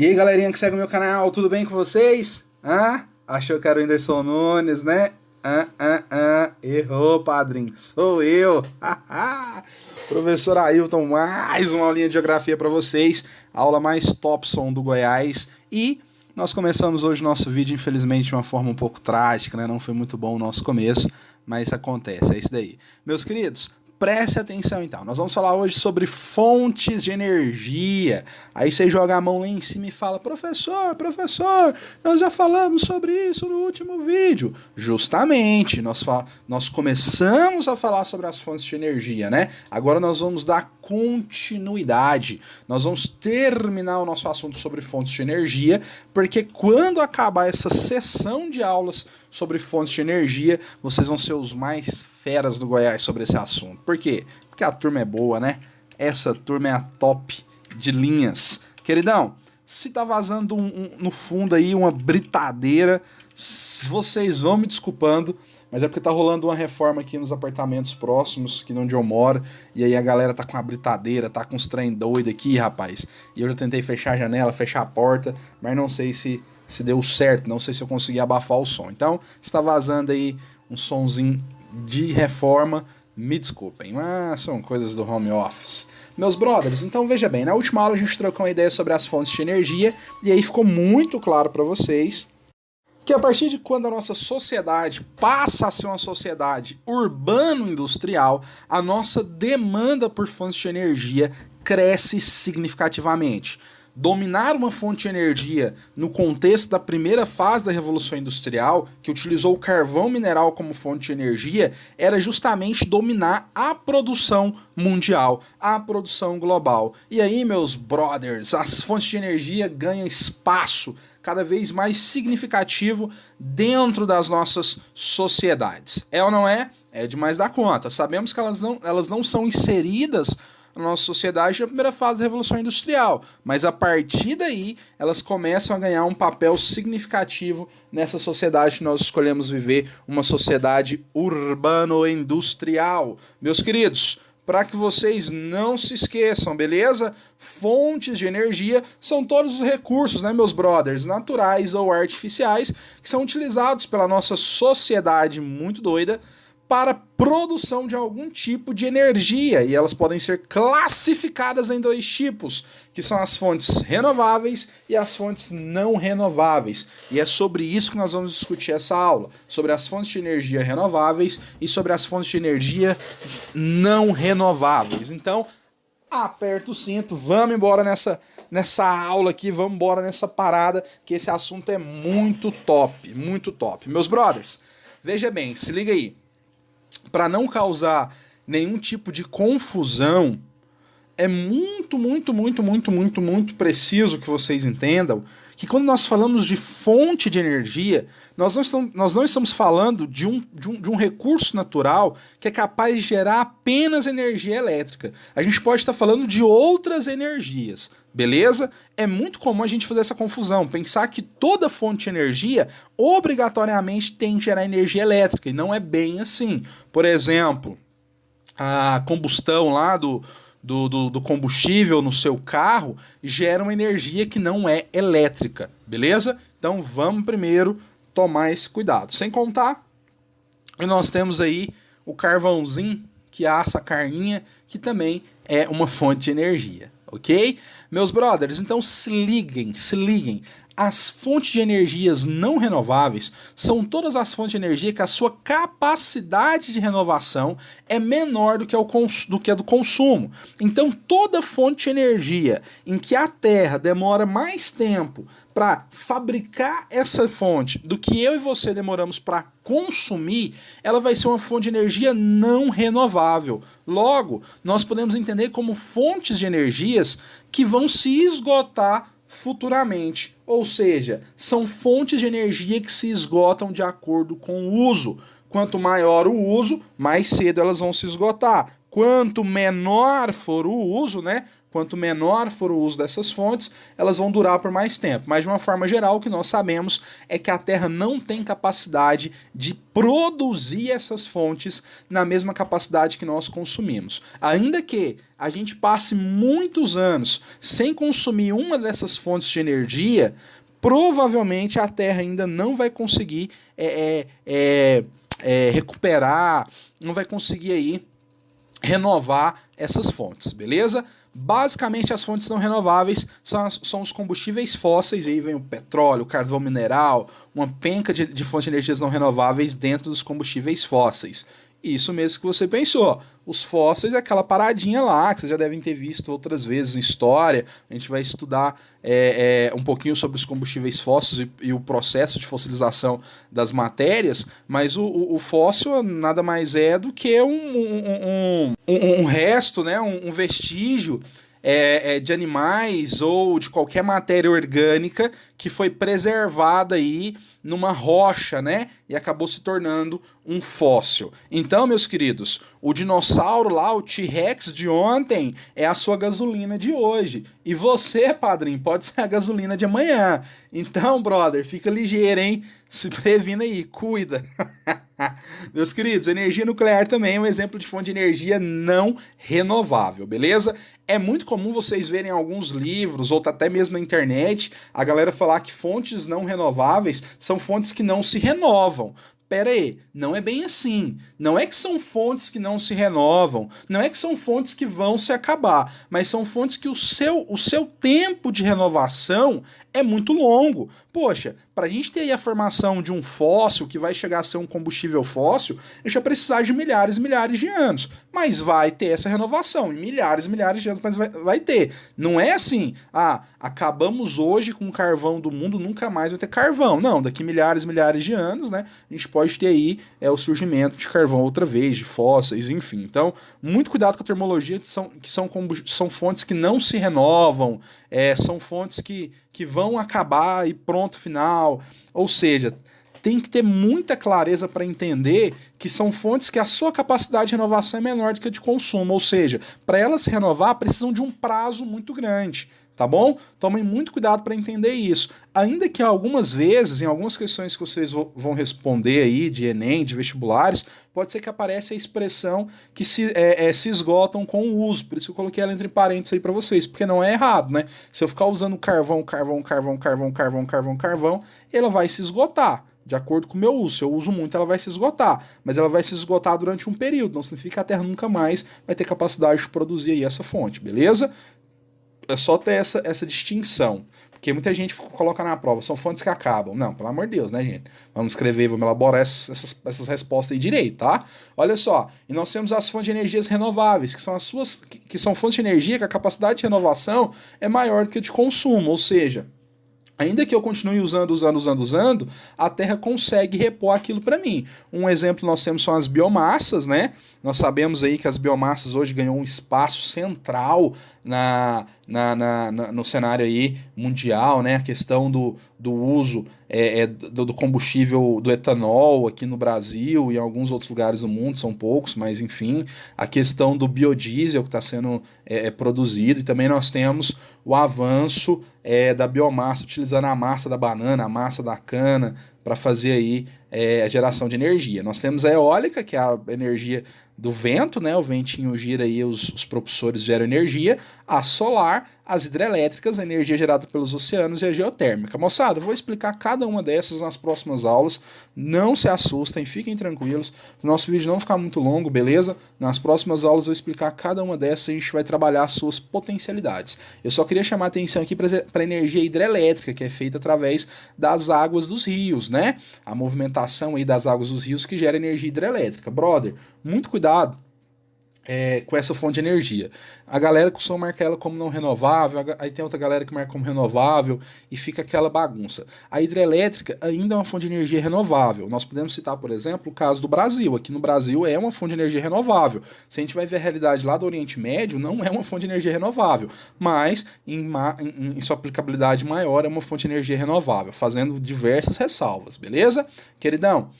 E aí, galerinha que segue o meu canal, tudo bem com vocês? Achou que era o Whindersson Nunes, né? Errou, padrinho, sou eu. Professor Ailton, mais uma aulinha de geografia para vocês, a aula mais topson do Goiás. E nós começamos hoje o nosso vídeo, infelizmente, de uma forma um pouco trágica, né? Não foi muito bom o nosso começo, mas acontece, é isso daí. Meus queridos, preste atenção então, nós vamos falar hoje sobre fontes de energia. Aí você joga a mão lá em cima e fala: professor, nós já falamos sobre isso no último vídeo. Justamente, nós começamos a falar sobre as fontes de energia, né? Agora nós vamos dar continuidade, nós vamos terminar o nosso assunto sobre fontes de energia, porque quando acabar essa sessão de aulas sobre fontes de energia, vocês vão ser os mais feras do Goiás sobre esse assunto. Por quê? Porque a turma é boa, né? Essa turma é a top de linhas. Queridão, se tá vazando no fundo aí uma britadeira, vocês vão me desculpando, mas é porque tá rolando uma reforma aqui nos apartamentos próximos, aqui onde eu moro, e aí a galera tá com a britadeira, tá com os trem doido aqui, rapaz. E eu já tentei fechar a janela, fechar a porta, mas não sei se deu certo, não sei se eu consegui abafar o som. Então, se tá vazando aí um sonzinho de reforma, me desculpem, mas são coisas do home office. Meus brothers, então veja bem, na última aula a gente trocou uma ideia sobre as fontes de energia, e aí ficou muito claro para vocês que a partir de quando a nossa sociedade passa a ser uma sociedade urbano-industrial, a nossa demanda por fontes de energia cresce significativamente. Dominar uma fonte de energia no contexto da primeira fase da Revolução Industrial, que utilizou o carvão mineral como fonte de energia, era justamente dominar a produção mundial, a produção global. E aí, meus brothers, as fontes de energia ganham espaço cada vez mais significativo dentro das nossas sociedades. É ou não é? É demais da conta. Sabemos que elas não são inseridas na nossa sociedade na primeira fase da Revolução Industrial, mas a partir daí elas começam a ganhar um papel significativo nessa sociedade que nós escolhemos viver, uma sociedade urbano-industrial. Meus queridos, para que vocês não se esqueçam, beleza? Fontes de energia são todos os recursos, né, meus brothers, naturais ou artificiais, que são utilizados pela nossa sociedade muito doida para produção de algum tipo de energia, e elas podem ser classificadas em dois tipos, que são as fontes renováveis e as fontes não renováveis. E é sobre isso que nós vamos discutir essa aula, sobre as fontes de energia renováveis e sobre as fontes de energia não renováveis. Então, aperta o cinto, vamos embora nessa aula aqui, vamos embora nessa parada, que esse assunto é muito top, muito top. Meus brothers, veja bem, se liga aí. Para não causar nenhum tipo de confusão, é muito preciso que vocês entendam que quando nós falamos de fonte de energia, nós não estamos falando de um recurso natural que é capaz de gerar apenas energia elétrica. A gente pode estar falando de outras energias, beleza? É muito comum a gente fazer essa confusão, pensar que toda fonte de energia obrigatoriamente tem que gerar energia elétrica, e não é bem assim. Por exemplo, a combustão lá do combustível no seu carro gera uma energia que não é elétrica, beleza? Então vamos primeiro tomar esse cuidado. Sem contar, nós temos aí o carvãozinho que assa a carninha, que também é uma fonte de energia, ok? Meus brothers, então se liguem. As fontes de energias não renováveis são todas as fontes de energia que a sua capacidade de renovação é menor do que a do consumo. Então, toda fonte de energia em que a Terra demora mais tempo para fabricar essa fonte do que eu e você demoramos para consumir, ela vai ser uma fonte de energia não renovável. Logo, nós podemos entender como fontes de energias que vão se esgotar futuramente, ou seja, são fontes de energia que se esgotam de acordo com o uso. Quanto maior o uso, mais cedo elas vão se esgotar. Quanto menor for o uso, né, quanto menor for o uso dessas fontes, elas vão durar por mais tempo. Mas de uma forma geral, o que nós sabemos é que a Terra não tem capacidade de produzir essas fontes na mesma capacidade que nós consumimos. Ainda que a gente passe muitos anos sem consumir uma dessas fontes de energia, provavelmente a Terra ainda não vai conseguir recuperar, não vai conseguir aí renovar essas fontes, beleza? Basicamente, as fontes não renováveis são os combustíveis fósseis, aí vem o petróleo, o carvão mineral, uma penca de fontes de energias não renováveis dentro dos combustíveis fósseis. Isso mesmo que você pensou. Os fósseis é aquela paradinha lá, que vocês já devem ter visto outras vezes em história. A gente vai estudar um pouquinho sobre os combustíveis fósseis e o processo de fossilização das matérias, mas o fóssil nada mais é do que um resto, né, um vestígio de animais ou de qualquer matéria orgânica que foi preservada aí numa rocha, né? E acabou se tornando um fóssil. Então, meus queridos, o dinossauro lá, o T-Rex de ontem, é a sua gasolina de hoje. E você, padrinho, pode ser a gasolina de amanhã. Então, brother, fica ligeiro, hein? Se previna aí, cuida. Meus queridos, energia nuclear também é um exemplo de fonte de energia não renovável, beleza? É muito comum vocês verem em alguns livros, ou até mesmo na internet, a galera falar que fontes não renováveis são fontes que não se renovam. Pera aí, não é bem assim. Não é que são fontes que não se renovam, não é que são fontes que vão se acabar, mas são fontes que o seu tempo de renovação é muito longo. Poxa, para a gente ter aí a formação de um fóssil que vai chegar a ser um combustível fóssil, a gente vai precisar de milhares e milhares de anos. Mas vai ter essa renovação, em milhares e milhares de anos, mas vai ter. Não é assim, acabamos hoje com o carvão do mundo, nunca mais vai ter carvão. Não, daqui milhares e milhares de anos, né, a gente pode ter aí o surgimento de carvão outra vez, de fósseis, enfim. Então, muito cuidado com a termologia, que são fontes que não se renovam, são fontes que vão acabar e pronto, final. Ou seja, tem que ter muita clareza para entender que são fontes que a sua capacidade de renovação é menor do que a de consumo. Ou seja, para elas se renovar, precisam de um prazo muito grande. Tá bom? Tomem muito cuidado para entender isso. Ainda que algumas vezes, em algumas questões que vocês vão responder aí, de Enem, de vestibulares, pode ser que apareça a expressão que se esgotam com o uso. Por isso que eu coloquei ela entre parênteses aí para vocês, porque não é errado, né? Se eu ficar usando carvão, ela vai se esgotar. De acordo com o meu uso. Se eu uso muito, ela vai se esgotar. Mas ela vai se esgotar durante um período. Não significa que a Terra nunca mais vai ter capacidade de produzir aí essa fonte, beleza? É só ter essa distinção. Porque muita gente coloca na prova, são fontes que acabam. Não, pelo amor de Deus, né, gente? Vamos escrever, vamos elaborar essas respostas aí direito, tá? Olha só, e nós temos as fontes de energias renováveis, que são fontes de energia que a capacidade de renovação é maior do que a de consumo, ou seja, ainda que eu continue usando, a Terra consegue repor aquilo para mim. Um exemplo nós temos são as biomassas, né? Nós sabemos aí que as biomassas hoje ganham um espaço central no cenário aí mundial, né? A questão do uso do combustível do etanol aqui no Brasil e em alguns outros lugares do mundo, são poucos, mas enfim, a questão do biodiesel que está sendo produzido, e também nós temos o avanço da biomassa, utilizando a massa da banana, a massa da cana, para fazer aí a geração de energia. Nós temos a eólica, que é a energia do vento, né? O ventinho gira aí, os propulsores geram energia. A solar, as hidrelétricas, a energia gerada pelos oceanos, e a geotérmica. Moçada, eu vou explicar cada uma dessas nas próximas aulas. Não se assustem, fiquem tranquilos. O nosso vídeo não ficar muito longo, beleza? Nas próximas aulas eu vou explicar cada uma dessas e a gente vai trabalhar as suas potencialidades. Eu só queria chamar a atenção aqui para a energia hidrelétrica, que é feita através das águas dos rios, né? A movimentação aí das águas dos rios que gera energia hidrelétrica. Brother, muito cuidado com essa fonte de energia. A galera costuma marcar ela como não renovável, aí tem outra galera que marca como renovável e fica aquela bagunça. A hidrelétrica ainda é uma fonte de energia renovável. Nós podemos citar, por exemplo, o caso do Brasil. Aqui no Brasil é uma fonte de energia renovável. Se a gente vai ver a realidade lá do Oriente Médio, não é uma fonte de energia renovável, mas em sua aplicabilidade maior é uma fonte de energia renovável, fazendo diversas ressalvas, beleza? Queridão,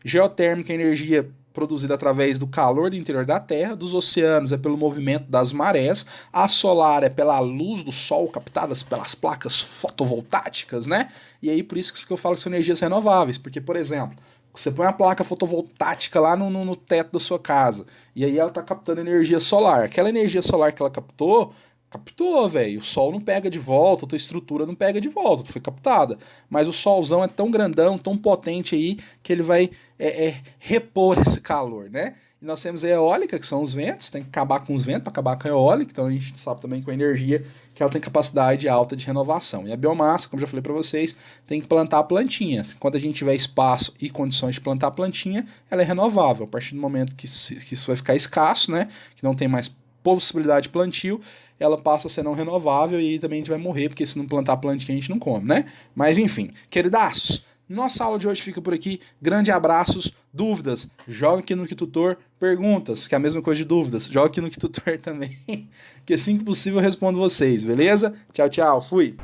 geotérmica é energia produzida através do calor do interior da Terra, dos oceanos é pelo movimento das marés, a solar é pela luz do Sol captadas pelas placas fotovoltaicas, né? E aí por isso que eu falo que são energias renováveis, porque, por exemplo, você põe uma placa fotovoltaica lá no teto da sua casa, e aí ela está captando energia solar. Aquela energia solar que ela captou, velho. O sol não pega de volta, a tua estrutura não pega de volta, foi captada. Mas o solzão é tão grandão, tão potente aí, que ele vai repor esse calor, né? E nós temos a eólica, que são os ventos, tem que acabar com os ventos para acabar com a eólica, então a gente sabe também com a energia que ela tem capacidade alta de renovação. E a biomassa, como já falei para vocês, tem que plantar plantinhas. Quando a gente tiver espaço e condições de plantar plantinha, ela é renovável. A partir do momento que isso vai ficar escasso, né, que não tem mais possibilidade de plantio, ela passa a ser não renovável e aí também a gente vai morrer, porque se não plantar plantinha a gente não come, né? Mas enfim, queridaços, nossa aula de hoje fica por aqui. Grande abraços, dúvidas, joga aqui no Kitutor, perguntas, que é a mesma coisa de dúvidas, joga aqui no Kitutor também, que assim que possível eu respondo vocês, beleza? Tchau, tchau, fui!